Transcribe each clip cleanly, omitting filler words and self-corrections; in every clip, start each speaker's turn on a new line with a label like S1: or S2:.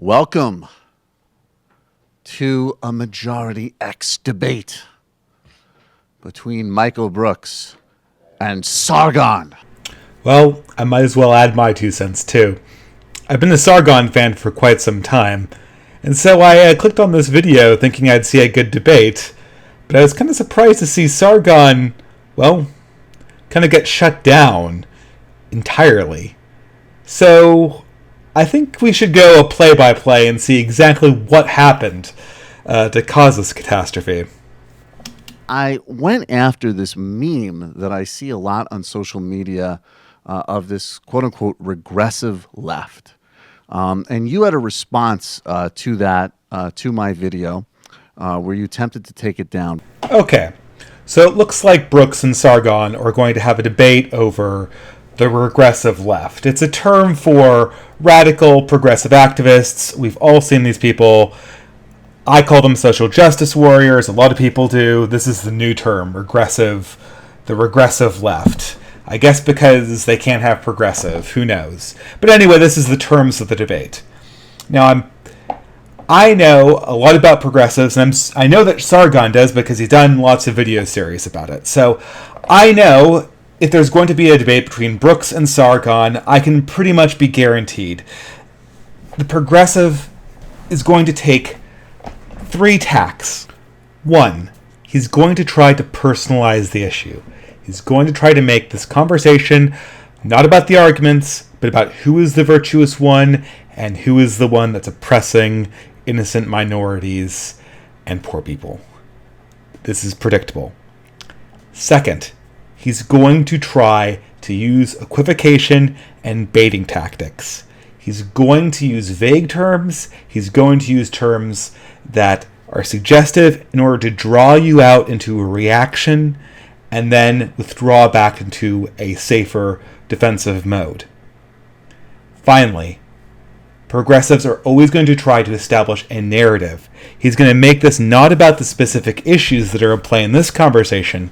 S1: Welcome to a Majority X debate between Michael Brooks and Sargon.
S2: Well, I might as well add my 2 cents too. I've been a Sargon fan for quite some time, and so I clicked on this video thinking I'd see a good debate, but I was kind of surprised to see Sargon, well, kind of get shut down entirely. So I think we should go a play-by-play and see exactly what happened to cause this catastrophe.
S1: I went after this meme that I see a lot on social media of this quote-unquote regressive left. And you had a response to that, to my video, where you attempted to take it down.
S2: Okay, so it looks like Brooks and Sargon are going to have a debate over the regressive left. It's a term for radical progressive activists. We've all seen these people. I call them social justice warriors. A lot of people do. This is the new term, regressive, the regressive left. I guess because they can't have progressive. Who knows? But anyway, this is the terms of the debate. Now, I know a lot about progressives, and I know that Sargon does because he's done lots of video series about it. So I know if there's going to be a debate between Brooks and Sargon, I can pretty much be guaranteed the progressive is going to take 3 tacks. 1, he's going to try to personalize the issue. He's going to try to make this conversation not about the arguments, but about who is the virtuous one and who is the one that's oppressing innocent minorities and poor people. This is predictable. 2nd, he's going to try to use equivocation and baiting tactics. He's going to use vague terms. He's going to use terms that are suggestive in order to draw you out into a reaction and then withdraw back into a safer defensive mode. Finally, progressives are always going to try to establish a narrative. He's going to make this not about the specific issues that are at play in this conversation,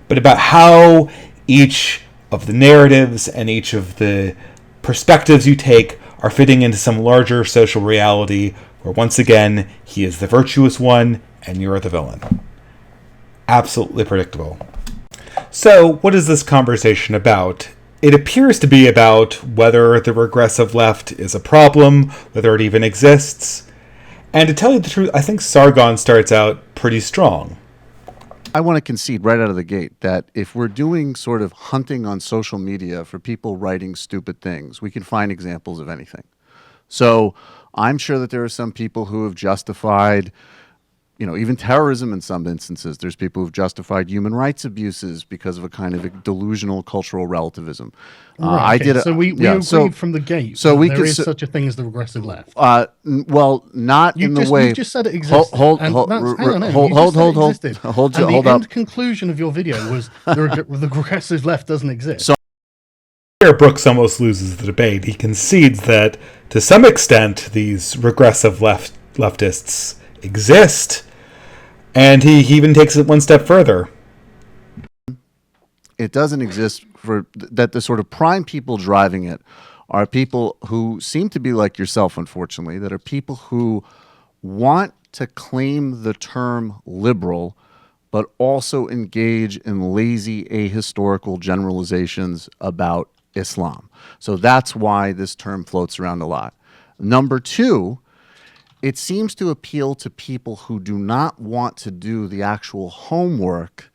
S2: but about how each of the narratives and each of the perspectives you take are fitting into some larger social reality where, once again, he is the virtuous one and you're the villain. Absolutely predictable. So, what is this conversation about? It appears to be about whether the regressive left is a problem, whether it even exists. And to tell you the truth, I think Sargon starts out pretty strong.
S1: I want to concede right out of the gate that if we're doing sort of hunting on social media for people writing stupid things, we can find examples of anything. So I'm sure that there are some people who have justified, even terrorism in some instances. There's people who've justified human rights abuses because of a kind of a delusional cultural relativism.
S3: Right, okay. So we agreed from the gate. So there is such a thing as the regressive left.
S1: Well, not in the way.
S3: You just said it existed.
S1: Hold
S3: the end conclusion of your video was the regressive left doesn't exist.
S1: So
S2: here, Brooks almost loses the debate. He concedes that, to some extent, these regressive leftists exist, and he even takes it one step further.
S1: It doesn't exist for that. The sort of prime people driving it are people who seem to be like yourself, unfortunately, that are people who want to claim the term liberal, but also engage in lazy ahistorical generalizations about Islam. So that's why this term floats around a lot. Number 2, it seems to appeal to people who do not want to do the actual homework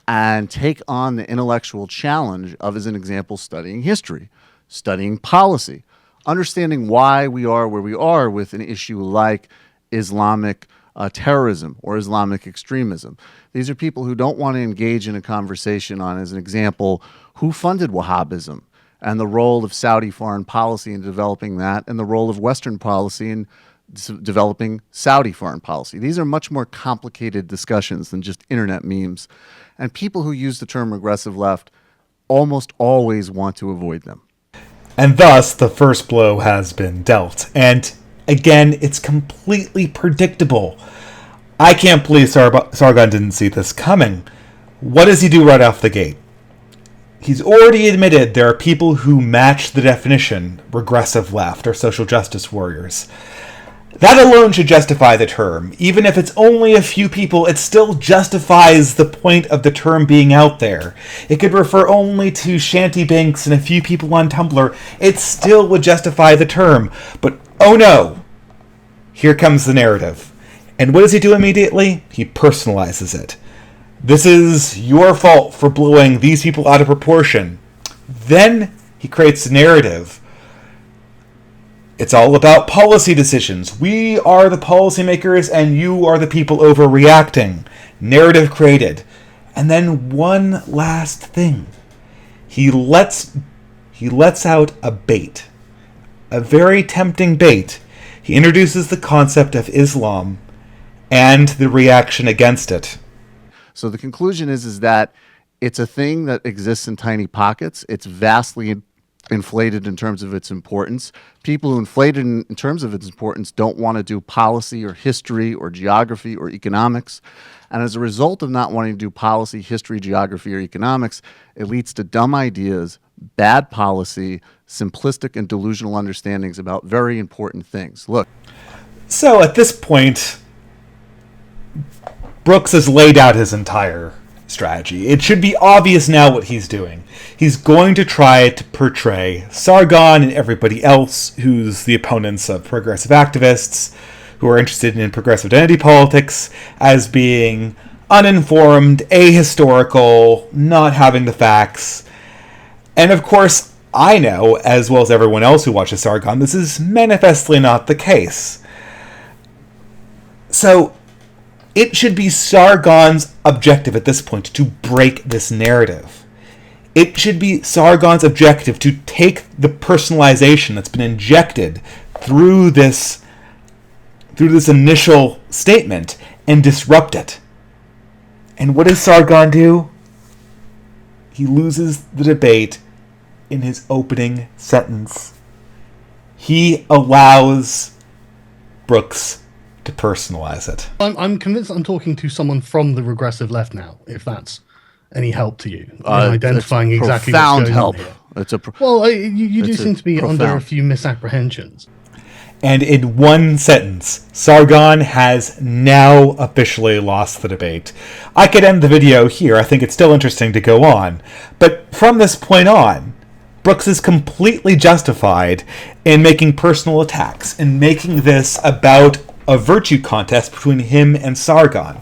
S1: and take on the intellectual challenge of, as an example, studying history, studying policy, understanding why we are where we are with an issue like Islamic terrorism or Islamic extremism. These are people who don't want to engage in a conversation on, as an example, who funded Wahhabism and the role of Saudi foreign policy in developing that and the role of Western policy in developing Saudi foreign policy. These are much more complicated discussions than just internet memes. And people who use the term regressive left almost always want to avoid them.
S2: And thus, the first blow has been dealt. And again, it's completely predictable. I can't believe Sargon didn't see this coming. What does he do right off the gate? He's already admitted there are people who match the definition, regressive left or social justice warriors. That alone should justify the term. Even if it's only a few people, it still justifies the point of the term being out there. It could refer only to shanty banks and a few people on Tumblr. It still would justify the term. But oh no! Here comes the narrative. And what does he do immediately? He personalizes it. This is your fault for blowing these people out of proportion. Then he creates a narrative. It's all about policy decisions. We are the policymakers and you are the people overreacting. Narrative created. And then one last thing. He lets out a bait. A very tempting bait. He introduces the concept of Islam and the reaction against it.
S1: So the conclusion is that it's a thing that exists in tiny pockets. It's vastly inflated in terms of its importance. People who inflate it in terms of its importance don't want to do policy or history or geography or economics. And as a result of not wanting to do policy, history, geography, or economics, it leads to dumb ideas, bad policy, simplistic and delusional understandings about very important things. Look.
S2: So at this point, Brooks has laid out his entire strategy. It should be obvious now what he's doing. He's going to try to portray Sargon and everybody else who's the opponents of progressive activists, who are interested in progressive identity politics, as being uninformed, ahistorical, not having the facts. And of course, I know, as well as everyone else who watches Sargon, this is manifestly not the case. So it should be Sargon's objective at this point to break this narrative. It should be Sargon's objective to take the personalization that's been injected through this initial statement and disrupt it. And what does Sargon do? He loses the debate in his opening sentence. He allows Brooks to personalize it.
S3: I'm convinced I'm talking to someone from the regressive left now, if that's any help to you in identifying exactly what's going on here. You do seem to be under a few misapprehensions.
S2: And in one sentence, Sargon has now officially lost the debate. I could end the video here. I think it's still interesting to go on. But from this point on, Brooks is completely justified in making personal attacks and making this about a virtue contest between him and Sargon.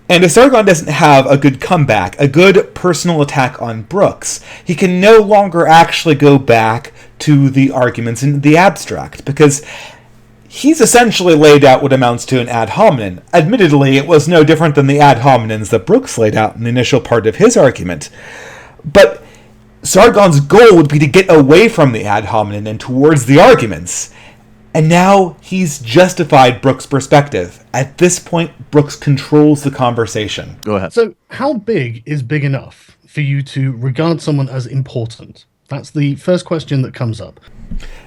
S2: And if Sargon doesn't have a good comeback, a good personal attack on Brooks, he can no longer actually go back to the arguments in the abstract, because he's essentially laid out what amounts to an ad hominem. Admittedly, it was no different than the ad hominems that Brooks laid out in the initial part of his argument. But Sargon's goal would be to get away from the ad hominem and towards the arguments. And now he's justified Brooks' perspective. At this point, Brooks controls the conversation.
S1: Go ahead.
S3: So how big is big enough for you to regard someone as important? That's the first question that comes up.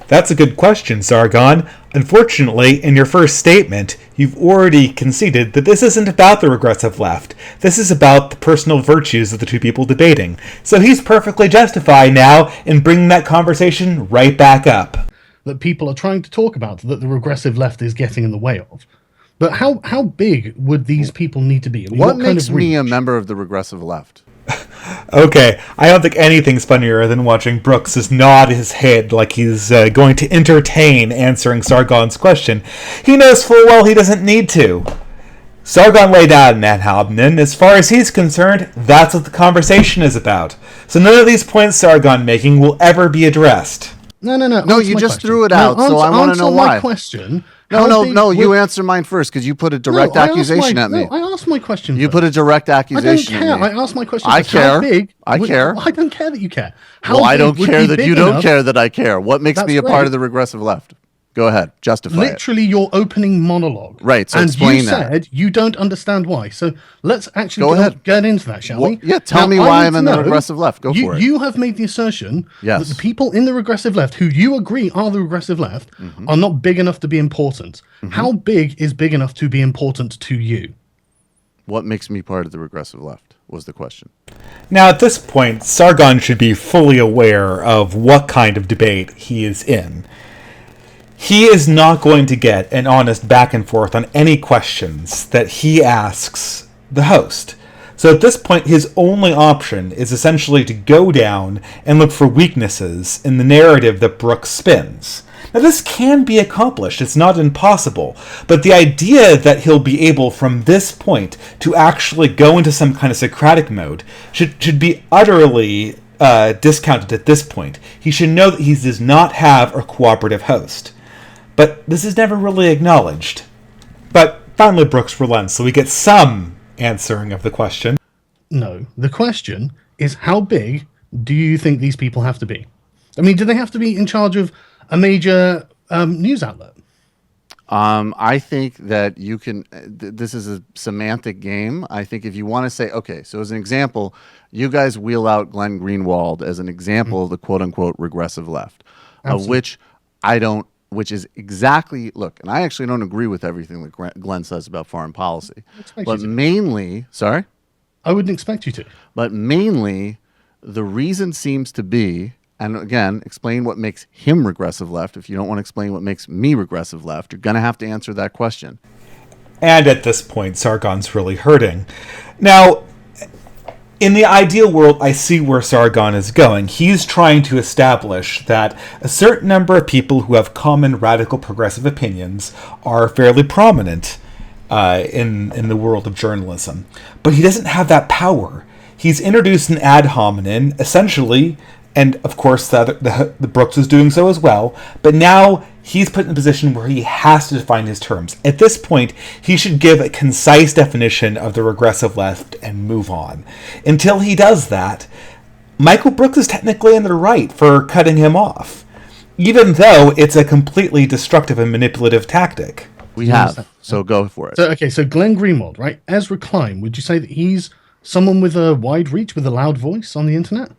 S2: That's a good question, Sargon. Unfortunately, in your first statement, you've already conceded that this isn't about the regressive left. This is about the personal virtues of the two people debating. So he's perfectly justified now in bringing that conversation right back up.
S3: That people are trying to talk about, that the regressive left is getting in the way of. But how big would these people need to be? I mean,
S1: what makes me a member of the regressive left?
S2: Okay, I don't think anything's funnier than watching Brooks just nod his head like he's going to entertain answering Sargon's question. He knows full well he doesn't need to. Sargon laid out an ad hominem. As far as he's concerned, that's what the conversation is about. So none of these points Sargon making will ever be addressed.
S3: No,
S1: you just threw it out, so I want to know why.
S3: My question.
S1: No, you answer mine first, because you put a direct accusation at me.
S3: No, I asked my question
S1: You put a direct accusation
S3: at me. I don't care. I asked my question first. How big?
S1: I care.
S3: I don't care that you care.
S1: I don't care that you don't care that I care. What makes me a part of the regressive left? Go ahead. Justify
S3: Literally your opening monologue.
S1: Right, so explain that.
S3: And you said you don't understand why. So let's actually get into that, shall we?
S1: Yeah, tell me why I'm in the regressive left. Go for it.
S3: You have made the assertion that the people in the regressive left, who you agree are the regressive left, are not big enough to be important. How big is big enough to be important to you?
S1: What makes me part of the regressive left was the question.
S2: Now, at this point, Sargon should be fully aware of what kind of debate he is in. He is not going to get an honest back and forth on any questions that he asks the host. So at this point, his only option is essentially to go down and look for weaknesses in the narrative that Brooks spins. Now, this can be accomplished. It's not impossible. But the idea that he'll be able, from this point, to actually go into some kind of Socratic mode should be utterly discounted at this point. He should know that he does not have a cooperative host. But this is never really acknowledged. But finally, Brooks relents, so we get some answering of the question.
S3: No, the question is, how big do you think these people have to be? I mean, do they have to be in charge of a major news outlet?
S1: I think that you can. This is a semantic game. I think if you want to say, okay, so as an example, you guys wheel out Glenn Greenwald as an example of the quote unquote regressive left, of which I don't. Which is exactly, look, and I actually don't agree with everything that Glenn says about foreign policy. But mainly, sorry?
S3: I wouldn't expect you to.
S1: But mainly, the reason seems to be, and again, explain what makes him regressive left. If you don't want to explain what makes me regressive left, you're going to have to answer that question.
S2: And at this point, Sargon's really hurting. Now, in the ideal world, I see where Sargon is going. He's trying to establish that a certain number of people who have common radical progressive opinions are fairly prominent in the world of journalism. But he doesn't have that power. He's introduced an ad hominem, essentially, and of course the Brooks is doing so as well, but now he's put in a position where he has to define his terms. At this point, he should give a concise definition of the regressive left and move on. Until he does that, Michael Brooks is technically in the right for cutting him off, even though it's a completely destructive and manipulative tactic.
S1: We have, so go for it.
S3: So Glenn Greenwald, right? Ezra Klein, would you say that he's someone with a wide reach, with a loud voice on the internet?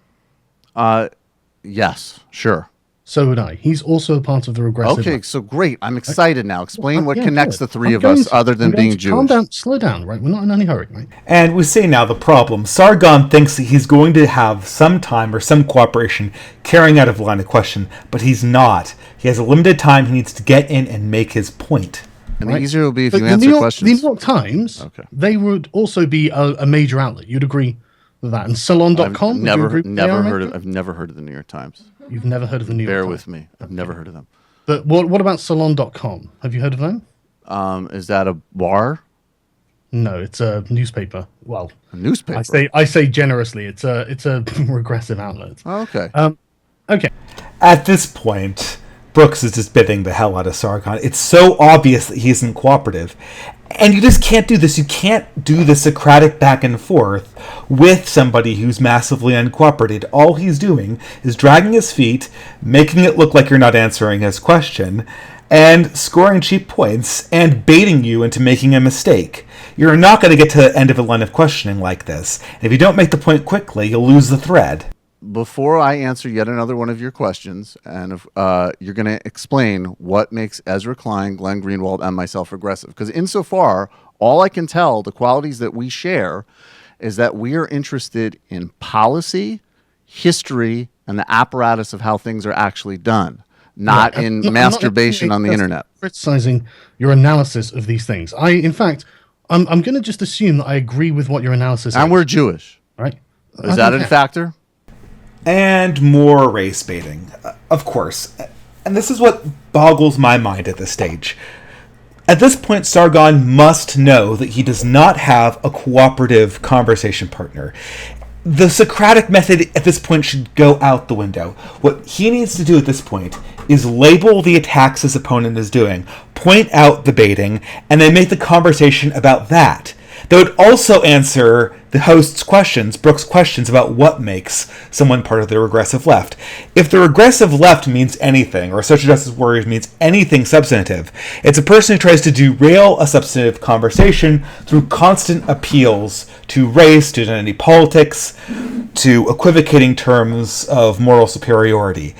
S1: Yes, sure.
S3: So would I. He's also a part of the regressive.
S1: Okay, so great. I'm excited now. Explain what connects the three of us other than being Jewish.
S3: Calm down, slow down, right? We're not in any hurry, right?
S2: And we see now the problem. Sargon thinks that he's going to have some time or some cooperation carrying out of the line of question, but he's not. He has a limited time. He needs to get in and make his point.
S1: And the easier it will be if you answer questions.
S3: The New York Times, they would also be a major outlet. You'd agree with that. And Salon.com?
S1: I've never heard of the New York Times.
S3: You've never heard of the New York Times?
S1: Bear with me. I've never heard of them.
S3: But what about Salon.com? Have you heard of them?
S1: Is that a bar?
S3: No, it's a newspaper. Well,
S1: a newspaper.
S3: I say generously, it's a regressive outlet.
S1: Oh, okay.
S3: Okay.
S2: At this point, Brooks is just biting the hell out of Sargon. It's so obvious that he isn't cooperative. And you just can't do this. You can't do the Socratic back and forth with somebody who's massively uncooperative. All he's doing is dragging his feet, making it look like you're not answering his question, and scoring cheap points, and baiting you into making a mistake. You're not going to get to the end of a line of questioning like this. And if you don't make the point quickly, you'll lose the thread.
S1: Before I answer yet another one of your questions, and if, you're going to explain what makes Ezra Klein, Glenn Greenwald, and myself regressive. Because insofar, all I can tell, the qualities that we share, is that we are interested in policy, history, and the apparatus of how things are actually done, not in masturbation on the internet.
S3: Criticizing your analysis of these things. In fact, I'm going to just assume that I agree with what your analysis is.
S1: And we're Jewish.
S3: Right?
S1: Is that a factor?
S2: And more race baiting, of course. And this is what boggles my mind at this stage. At this point, Sargon must know that he does not have a cooperative conversation partner. The Socratic method at this point should go out the window. What he needs to do at this point is label the attacks his opponent is doing, point out the baiting, and then make the conversation about that. They would also answer the host's questions, Brooks' questions about what makes someone part of the regressive left. If the regressive left means anything, or social justice warriors means anything substantive, it's a person who tries to derail a substantive conversation through constant appeals to race, to identity politics, to equivocating terms of moral superiority.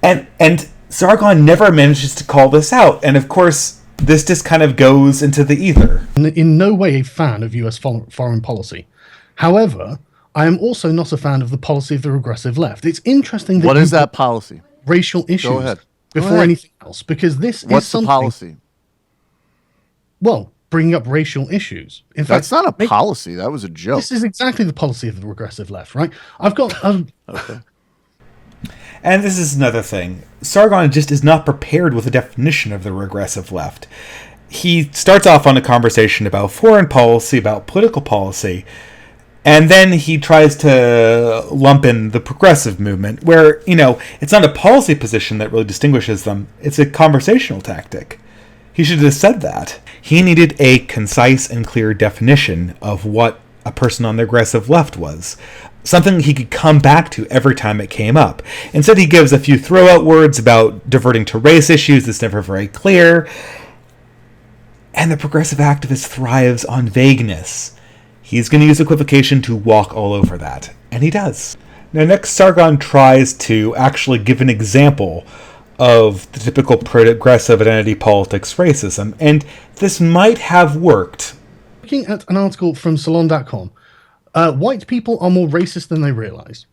S2: And Sargon never manages to call this out, and of course, this just kind of goes into the ether.
S3: In no way a fan of US foreign policy. However, I am also not a fan of the policy of the regressive left. It's interesting that
S1: what is that policy?
S3: Racial issues.
S1: Go ahead.
S3: before anything else, because this
S1: What's
S3: is something.
S1: The policy?
S3: Well, bringing up racial issues. In fact,
S1: that's not a policy. That was a joke.
S3: This is exactly the policy of the regressive left, right? I've got
S1: okay.
S2: And this is another thing. Sargon just is not prepared with a definition of the regressive left. He starts off on a conversation about foreign policy, about political policy, and then he tries to lump in the progressive movement, where, it's not a policy position that really distinguishes them. It's a conversational tactic. He should have said that. He needed a concise and clear definition of what a person on the aggressive left was. Something he could come back to every time it came up. Instead, he gives a few throw-out words about diverting to race issues that's never very clear. And the progressive activist thrives on vagueness. He's going to use equivocation to walk all over that. And he does. Now, next, Sargon tries to actually give an example of the typical progressive identity politics racism. And this might have worked.
S3: Looking at an article from Salon.com, white people are more racist than they realize.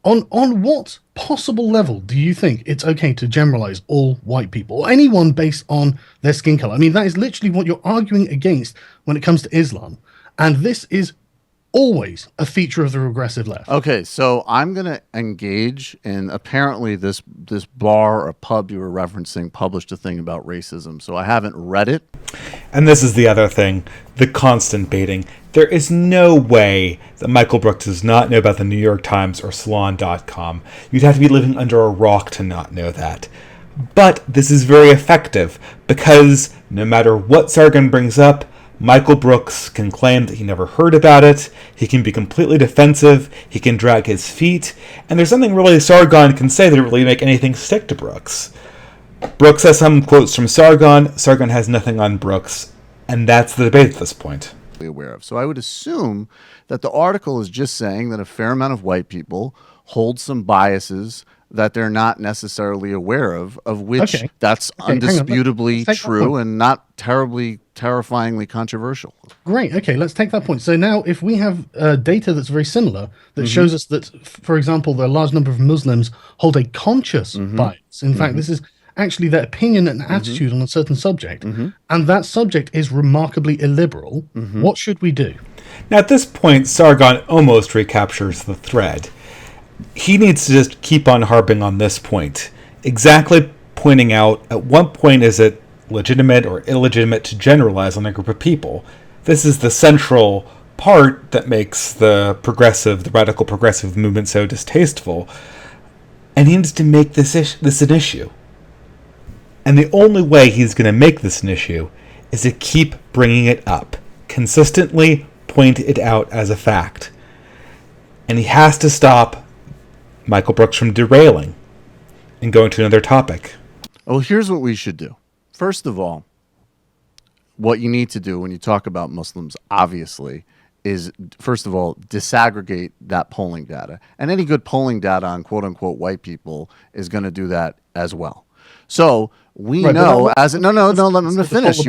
S3: On what possible level do you think it's okay to generalize all white people, or anyone based on their skin color? I mean, that is literally what you're arguing against when it comes to Islam. And this is always a feature of the regressive left.
S1: Okay, so I'm going to engage in, apparently this bar or pub you were referencing published a thing about racism, so I haven't read it.
S2: And this is the other thing, the constant baiting. There is no way that Michael Brooks does not know about the New York Times or Salon.com. You'd have to be living under a rock to not know that. But this is very effective, because no matter what Sargon brings up, Michael Brooks can claim that he never heard about it, he can be completely defensive, he can drag his feet, and there's something really Sargon can say that really make anything stick to Brooks. Brooks has some quotes from Sargon, Sargon has nothing on Brooks, and that's the debate at this point.
S1: Aware of. So I would assume that the article is just saying that a fair amount of white people hold some biases that they're not necessarily aware of which that's undisputably true and not terrifyingly controversial.
S3: Great. Okay, let's take that point. So now if we have data that's very similar that shows us that, for example, the large number of Muslims hold a conscious bias. In fact, this is actually their opinion and attitude on a certain subject, and that subject is remarkably illiberal. What should we do?
S2: Now, at this point, Sargon almost recaptures the thread. He needs to just keep on harping on this point, exactly pointing out at what point is it legitimate or illegitimate to generalize on a group of people. This is the central part that makes the radical progressive movement so distasteful, and he needs to make this an issue. And the only way he's going to make this an issue is to keep bringing it up, consistently point it out as a fact. And he has to stop Michael Brooks from derailing and going to another topic.
S1: Well, here's what we should do. First of all, what you need to do when you talk about Muslims, obviously, is, first of all, disaggregate that polling data. And any good polling data on quote-unquote white people is going to do that as well. So we know as let me finish.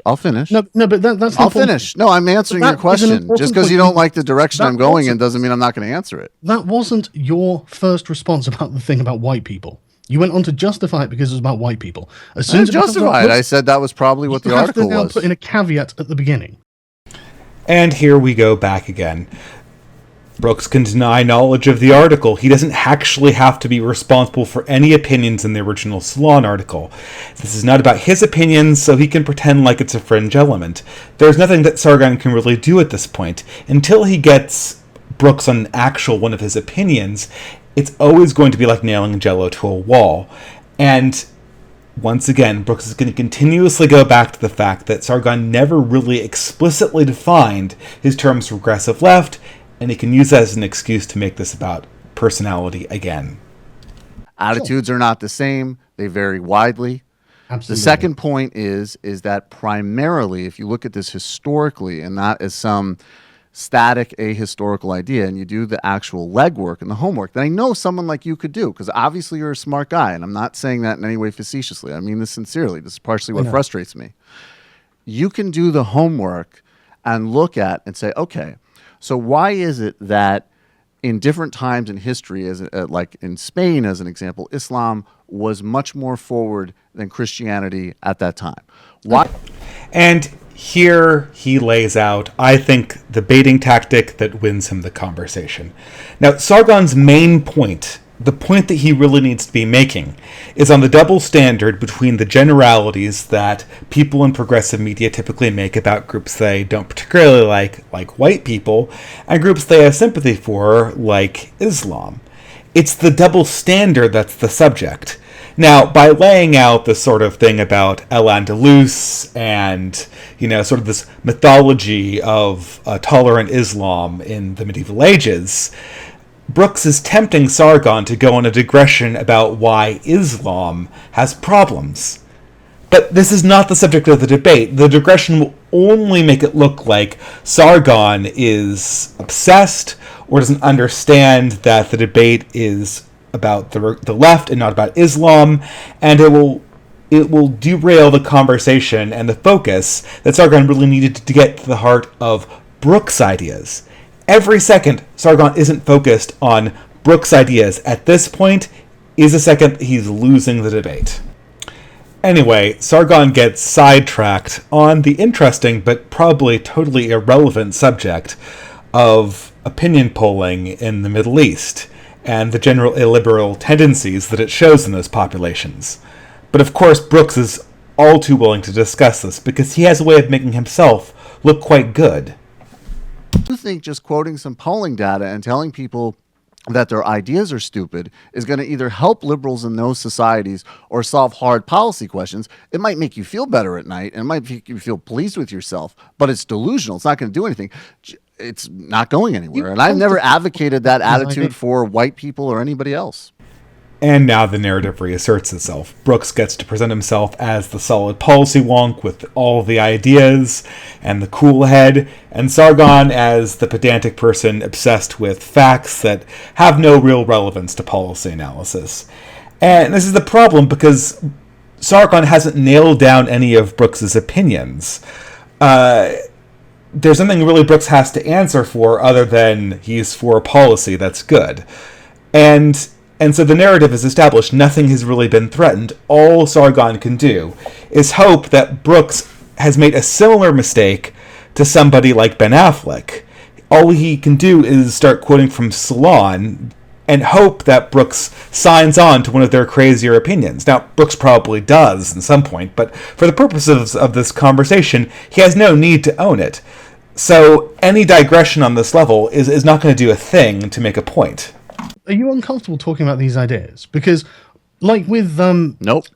S1: I'll finish. No,
S3: but that's.
S1: I'll finish. No, I'm answering your question. Just because you don't like the direction I'm going in doesn't mean I'm not going to answer it.
S3: That wasn't your first response about the thing about white people. You went on to justify it because it was about white people. As soon as
S1: justify it, I said that was probably what the article was. You have to
S3: now put in a caveat at the beginning.
S2: And here we go back again. Brooks can deny knowledge of the article. He doesn't actually have to be responsible for any opinions in the original Salon article. This is not about his opinions, so he can pretend like it's a fringe element. There's nothing that Sargon can really do at this point. Until he gets Brooks on one of his opinions, it's always going to be like nailing Jell-O to a wall. And once again, Brooks is going to continuously go back to the fact that Sargon never really explicitly defined his terms regressive left, and he can use that as an excuse to make this about personality again.
S1: Attitudes are not the same. They vary widely.
S3: Absolutely.
S1: The second point is that primarily, if you look at this historically and not as some static ahistorical idea, and you do the actual legwork and the homework that I know someone like you could do, because obviously you're a smart guy, and I'm not saying that in any way facetiously. I mean this sincerely. This is partially what frustrates me. You can do the homework and look at and say, okay, so why is it that in different times in history, like in Spain, as an example, Islam was much more forward than Christianity at that time. Why?
S2: And here he lays out, I think, the baiting tactic that wins him the conversation. Now, Sargon's main point, the point that he really needs to be making, is on the double standard between the generalities that people in progressive media typically make about groups they don't particularly like white people, and groups they have sympathy for, like Islam. It's the double standard that's the subject. Now, by laying out this sort of thing about Al-Andalus and, sort of this mythology of tolerant Islam in the medieval ages, Brooks is tempting Sargon to go on a digression about why Islam has problems. But this is not the subject of the debate. The digression will only make it look like Sargon is obsessed or doesn't understand that the debate is about the left and not about Islam, and it will derail the conversation and the focus that Sargon really needed to get to the heart of Brooks' ideas. Every second Sargon isn't focused on Brooks' ideas at this point is a second he's losing the debate. Anyway, Sargon gets sidetracked on the interesting but probably totally irrelevant subject of opinion polling in the Middle East and the general illiberal tendencies that it shows in those populations. But of course, Brooks is all too willing to discuss this because he has a way of making himself look quite good.
S1: I think just quoting some polling data and telling people that their ideas are stupid is going to either help liberals in those societies or solve hard policy questions. It might make you feel better at night and it might make you feel pleased with yourself, but it's delusional. It's not going to do anything. It's not going anywhere. And I've never advocated that attitude for white people or anybody else.
S2: And now the narrative reasserts itself. Brooks gets to present himself as the solid policy wonk with all the ideas and the cool head, and Sargon as the pedantic person obsessed with facts that have no real relevance to policy analysis. And this is the problem because Sargon hasn't nailed down any of Brooks's opinions. There's something really Brooks has to answer for other than he's for a policy that's good. And so the narrative is established. Nothing has really been threatened. All Sargon can do is hope that Brooks has made a similar mistake to somebody like Ben Affleck. All he can do is start quoting from Salon and hope that Brooks signs on to one of their crazier opinions. Now, Brooks probably does at some point, but for the purposes of this conversation, he has no need to own it. So any digression on this level is not going to do a thing to make a point.
S3: Are you uncomfortable talking about these ideas? Because, like with
S1: Nope.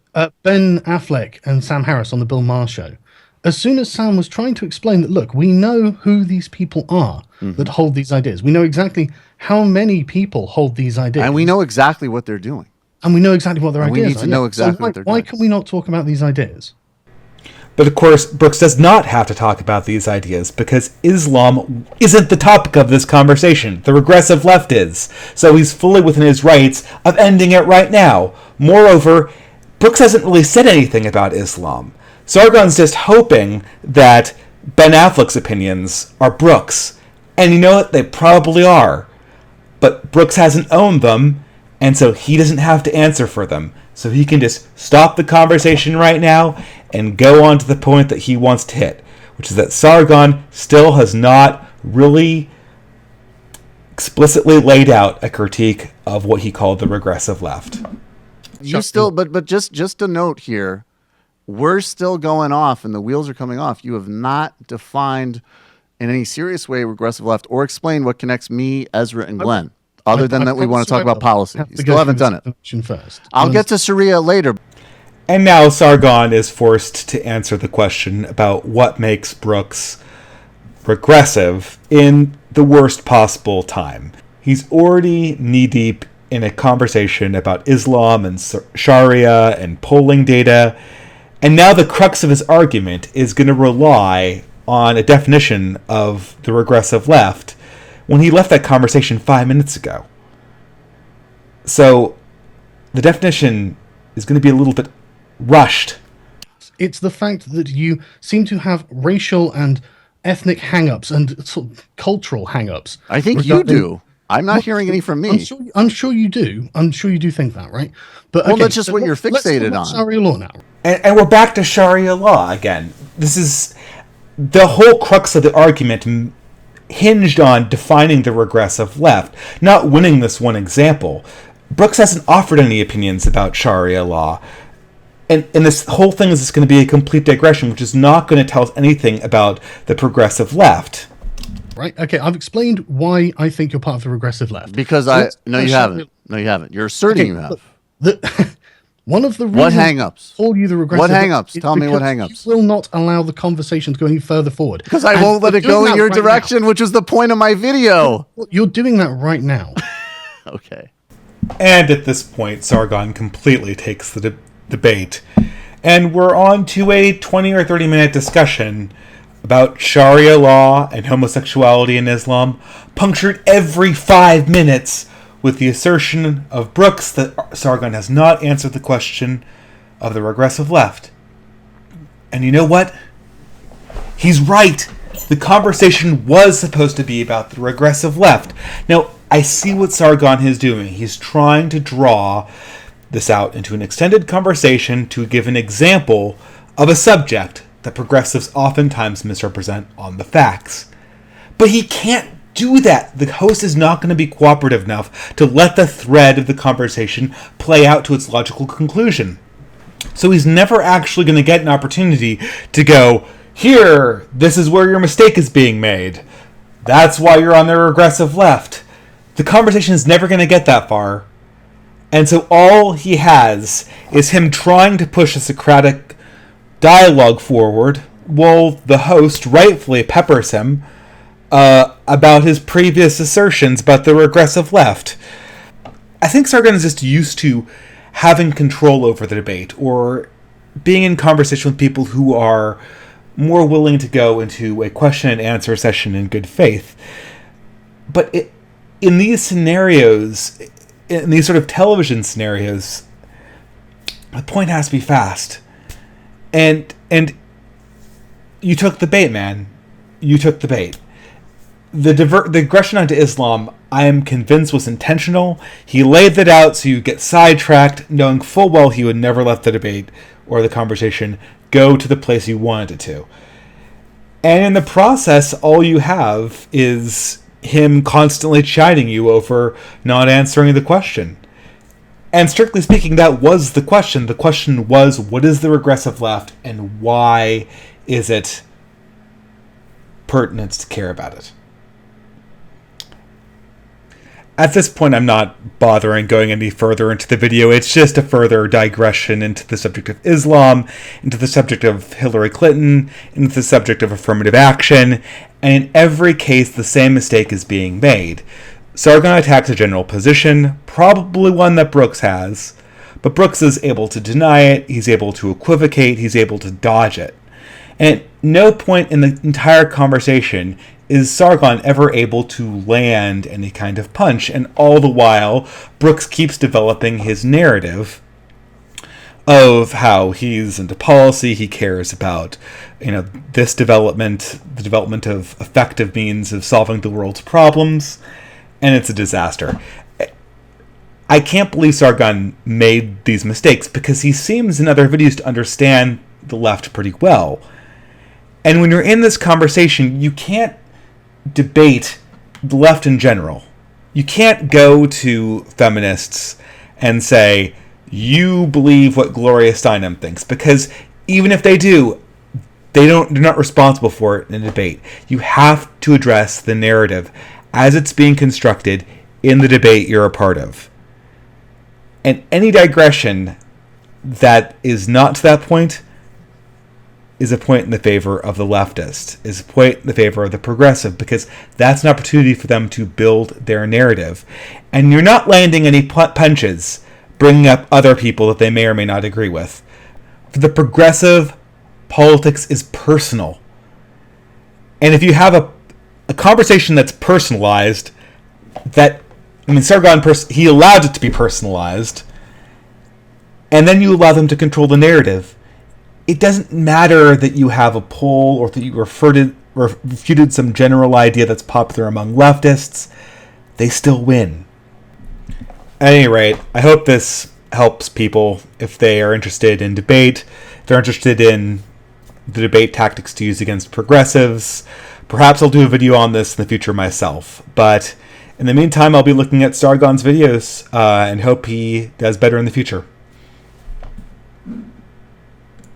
S3: Ben Affleck and Sam Harris on the Bill Maher show, as soon as Sam was trying to explain that, look, we know who these people are that hold these ideas. We know exactly how many people hold these ideas.
S1: And we know exactly what they're doing.
S3: And we know exactly what their ideas are.
S1: We need to know exactly what they're doing.
S3: Why can we not talk about these ideas?
S2: But of course, Brooks does not have to talk about these ideas because Islam isn't the topic of this conversation. The regressive left is. So he's fully within his rights of ending it right now. Moreover, Brooks hasn't really said anything about Islam. Sargon's just hoping that Ben Affleck's opinions are Brooks. And you know what? They probably are. But Brooks hasn't owned them, and so he doesn't have to answer for them. So he can just stop the conversation right now and go on to the point that he wants to hit, which is that Sargon still has not really explicitly laid out a critique of what he called the regressive left.
S1: You still, but just a note here, we're still going off and the wheels are coming off. You have not defined in any serious way regressive left or explained what connects me, Ezra, and Glenn. Other than that, we want to talk about policy. You still haven't done it.
S3: First.
S1: I'll get to Sharia later.
S2: And now Sargon is forced to answer the question about what makes Brooks regressive in the worst possible time. He's already knee-deep in a conversation about Islam and Sharia and polling data, and now the crux of his argument is going to rely on a definition of the regressive left when he left that conversation 5 minutes ago. So the definition is going to be a little bit rushed.
S3: It's the fact that you seem to have racial and ethnic hang-ups and sort of cultural hang-ups.
S1: I think you do. I'm not hearing any from me.
S3: I'm sure you do. I'm sure you do think that, right? But
S1: well, that's just what you're fixated on.
S3: Sharia law now.
S2: And we're back to Sharia law again. This is the whole crux of the argument hinged on defining the regressive left, not winning this one example. Brooks hasn't offered any opinions about Sharia law. And this whole thing is just going to be a complete digression, which is not going to tell us anything about the progressive left.
S3: Right. Okay. I've explained why I think you're part of the regressive left.
S1: Because no, you haven't. No, you haven't. You're asserting you have.
S3: One of the reasons
S1: what hang-ups?
S3: Call you the regressive.
S1: What hang-ups? Tell me what hang-ups.
S3: You will not allow the conversation to go any further forward.
S1: Because I won't let it go in your direction, which was the point of my video.
S3: You're doing that right now.
S1: Okay.
S2: And at this point, Sargon completely takes the debate. And we're on to a 20 or 30 minute discussion about Sharia law and homosexuality in Islam, punctured every 5 minutes with the assertion of Brooks that Sargon has not answered the question of the regressive left. And you know what? He's right. The conversation was supposed to be about the regressive left. Now, I see what Sargon is doing. He's trying to draw this out into an extended conversation to give an example of a subject that progressives oftentimes misrepresent on the facts. But he can't do that. The host is not going to be cooperative enough to let the thread of the conversation play out to its logical conclusion. So he's never actually going to get an opportunity to go, here, this is where your mistake is being made. That's why you're on the regressive left. The conversation is never going to get that far. And so all he has is him trying to push a Socratic dialogue forward while the host rightfully peppers him about his previous assertions about the regressive left. I think Sargon is just used to having control over the debate or being in conversation with people who are more willing to go into a question and answer session in good faith. But in these scenarios, in these sort of television scenarios, the point has to be fast. And you took the bait, man. You took the bait. The aggression onto Islam, I am convinced, was intentional. He laid that out so you get sidetracked, knowing full well he would never let the debate or the conversation go to the place you wanted it to. And in the process, all you have is him constantly chiding you over not answering the question. And strictly speaking, that was the question. The question was, what is the regressive left and why is it pertinent to care about it? At this point, I'm not bothering going any further into the video. It's just a further digression into the subject of Islam, into the subject of Hillary Clinton, into the subject of affirmative action, and in every case, the same mistake is being made. Sargon attacks a general position, probably one that Brooks has, but Brooks is able to deny it, he's able to equivocate, he's able to dodge it. And at no point in the entire conversation is Sargon ever able to land any kind of punch, and all the while, Brooks keeps developing his narrative of how he's into policy, he cares about, this development, the development of effective means of solving the world's problems, and it's a disaster. I can't believe Sargon made these mistakes, because he seems in other videos to understand the left pretty well. And when you're in this conversation, you can't debate the left in general. You can't go to feminists and say, you believe what Gloria Steinem thinks, because even if they do, they're not responsible for it in a debate. You have to address the narrative as it's being constructed in the debate you're a part of. And any digression that is not to that point is a point in the favor of the leftist, is a point in the favor of the progressive, because that's an opportunity for them to build their narrative. And you're not landing any punches, bringing up other people that they may or may not agree with. For the progressive, politics is personal. And if you have a conversation that's personalized, Sargon, he allowed it to be personalized, and then you allow them to control the narrative. It doesn't matter that you have a poll or that you refuted some general idea that's popular among leftists. they still win. At any rate, I hope this helps people if they are interested in debate, if they're interested in the debate tactics to use against progressives. Perhaps I'll do a video on this in the future myself. But in the meantime, I'll be looking at Sargon's videos and hope he does better in the future.